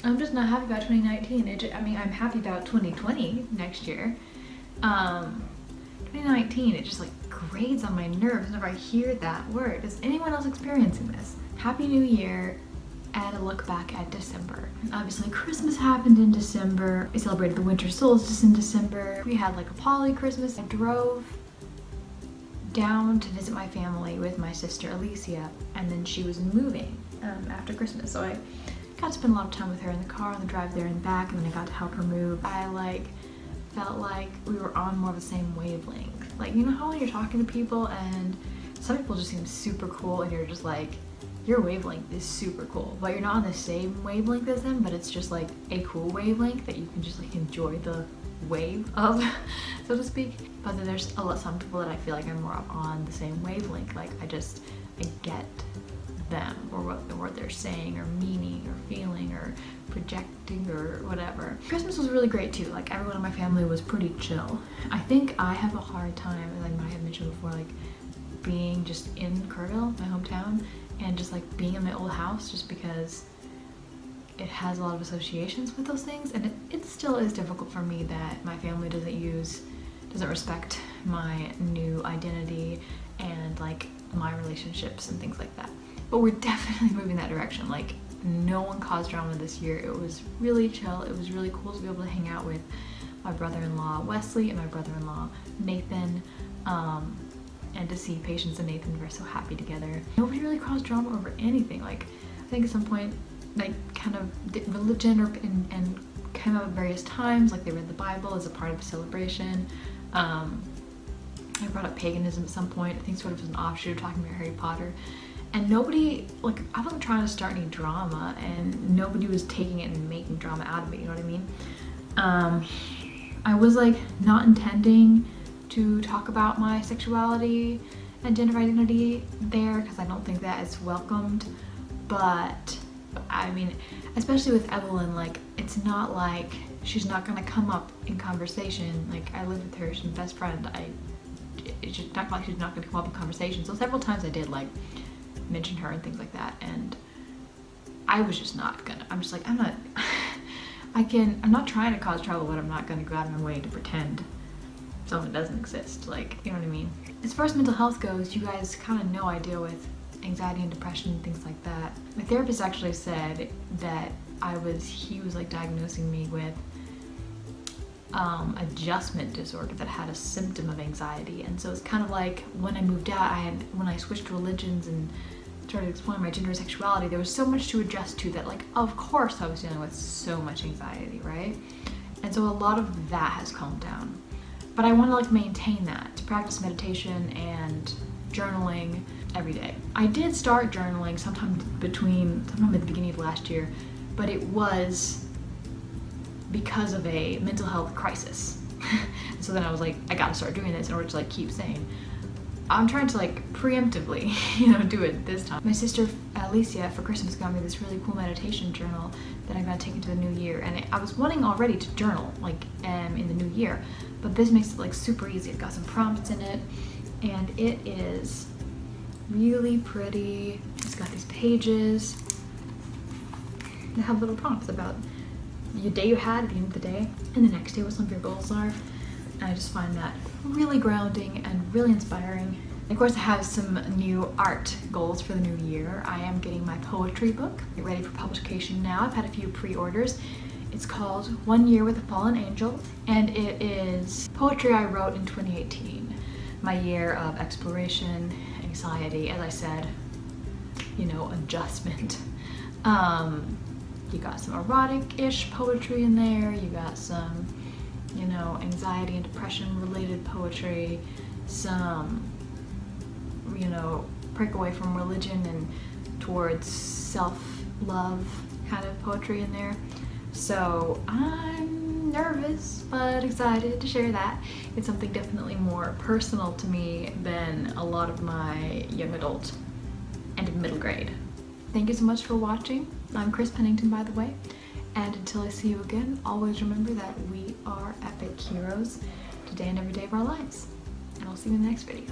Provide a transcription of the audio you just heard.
I'm just not happy about 2019. I mean, I'm happy about 2020 next year. 2019, it just like grades on my nerves whenever I hear that word. Is anyone else experiencing this? Happy New Year and a look back at December. Obviously, Christmas happened in December. We celebrated the winter solstice in December. We had like a poly Christmas. I drove down to visit my family with my sister Alicia, and then she was moving after Christmas, so I got to spend a lot of time with her in the car on the drive there and back, and then I got to help her move. I felt like we were on more of the same wavelength. Like, you know how when you're talking to people and some people just seem super cool and you're just like, your wavelength is super cool, but you're not on the same wavelength as them, but it's just like a cool wavelength that you can just like enjoy the wave of, so to speak. But then there's some people that I feel like I'm more on the same wavelength. Like I get them or what they're saying or meaning or feeling or projecting or whatever. Christmas was really great too. Like everyone in my family was pretty chill. I think I have a hard time, as I might have mentioned before, like being just in Kerrville, my hometown, and just like being in my old house, just because it has a lot of associations with those things, and it still is difficult for me that my family doesn't respect my new identity and like my relationships and things like that. But we're definitely moving that direction. Like no one caused drama this year. It was really chill. It was really cool to be able to hang out with my brother-in-law Wesley and my brother-in-law Nathan, and to see Patience and Nathan were so happy together. Nobody really caused drama over anything. Like I think at some point, like kind of religion and came up at various times. Like they read the Bible as a part of a celebration. I brought up paganism at some point. I think sort of as an offshoot of talking about Harry Potter. And nobody, like, I wasn't trying to start any drama, and nobody was taking it and making drama out of it, you know what I mean? I was like not intending to talk about my sexuality and gender identity there because I don't think that is welcomed. But I mean, especially with Evelyn, like it's not like she's not gonna come up in conversation. Like I live with her, she's my best friend. It's just not like she's not gonna come up in conversation. So several times I did like mention her and things like that, and I was just not gonna. I'm just like, I'm not trying to cause trouble, but I'm not gonna go out of my way to pretend something doesn't exist. Like, you know what I mean? As far as mental health goes, you guys kind of know I deal with anxiety and depression and things like that. My therapist actually said that he was like diagnosing me with adjustment disorder that had a symptom of anxiety. And so it's kind of like when I moved out, when I switched religions and started exploring my gender and sexuality, there was so much to adjust to that, like, of course I was dealing with so much anxiety, right? And so a lot of that has calmed down. But I want to like maintain that, to practice meditation and journaling every day. I did start journaling sometime at the beginning of last year, but it was because of a mental health crisis. So then I was like, I gotta start doing this in order to like keep sane. I'm trying to like preemptively, do it this time. My sister Alicia for Christmas got me this really cool meditation journal that I'm gonna take into the new year, and I was wanting already to journal like in the new year, but this makes it like super easy. It's got some prompts in it, and it is really pretty. It's got these pages that have little prompts about your day you had at the end of the day, and the next day what some of your goals are. And I just find that really grounding and really inspiring. And of course, I have some new art goals for the new year. I am getting my poetry book ready for publication now. I've had a few pre-orders. It's called 1 Year with a Fallen Angel, and it is poetry I wrote in 2018. My year of exploration, anxiety, as I said, adjustment. You got some erotic-ish poetry in there. You got some, anxiety and depression related poetry, some, break away from religion and towards self-love kind of poetry in there. So I'm nervous but excited to share that. It's something definitely more personal to me than a lot of my young adult and middle grade. Thank you so much for watching. I'm Chris Pennington, by the way, and until I see you again, always remember that we are epic heroes today and every day of our lives, and I'll see you in the next video.